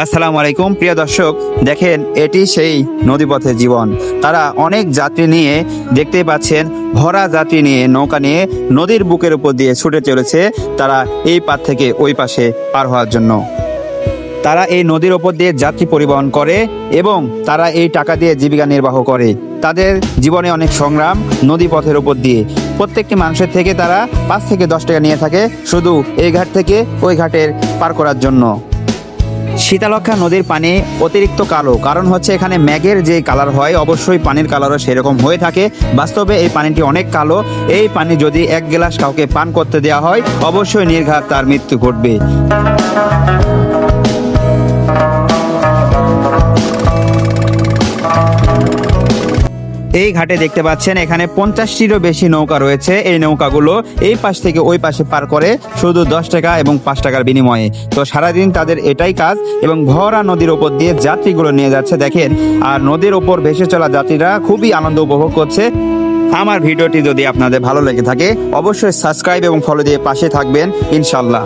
আসসালামু আলাইকুম প্রিয় দর্শক, দেখেন এটি সেই নদীপথের জীবন। তারা অনেক যাত্রী নিয়ে, দেখতেই পাচ্ছেন ভরা যাত্রী নিয়ে নৌকা নিয়ে নদীর বুকের উপর দিয়ে ছুটে চলেছে তারা এই পার থেকে ওই পাশে পার হওয়ার জন্য। তারা এই নদীর ওপর দিয়ে যাত্রী পরিবহন করে এবং তারা এই টাকা দিয়ে জীবিকা নির্বাহ করে। তাদের জীবনে অনেক সংগ্রাম নদী পথের উপর দিয়ে। প্রত্যেকটি মানুষের থেকে তারা 5 থেকে 10 টাকা নিয়ে থাকে শুধু এই ঘাট থেকে ওই ঘাটের পার করার জন্য। শীতলক্ষ্যা নদীর পানি অতিরিক্ত কালো, কারণ হচ্ছে এখানে ম্যাগের যে কালার হয় অবশ্যই পানির কালারও সেরকম হয়ে থাকে। বাস্তবে এই পানিটি অনেক কালো। এই পানি যদি 1 গ্লাস কাউকে পান করতে দেওয়া হয় অবশ্যই নির্ঘাত তার মৃত্যু ঘটবে। এই ঘাটে দেখতে পাচ্ছেন এখানে 50টিরও বেশি নৌকা রয়েছে। এই নৌকাগুলো এই পাশ থেকে ওই পাশে পার করে শুধু 10 টাকা এবং 5 টাকার বিনিময়ে। তো সারাদিন তাদের এটাই কাজ এবং ভরা নদীর ওপর দিয়ে যাত্রীগুলো নিয়ে যাচ্ছে দেখেন। আর নদীর ওপর ভেসে চলা যাত্রীরা খুবই আনন্দ উপভোগ করছে। আমার ভিডিওটি যদি আপনাদের ভালো লেগে থাকে অবশ্যই সাবস্ক্রাইব এবং ফলো দিয়ে পাশে থাকবেন ইনশাল্লাহ।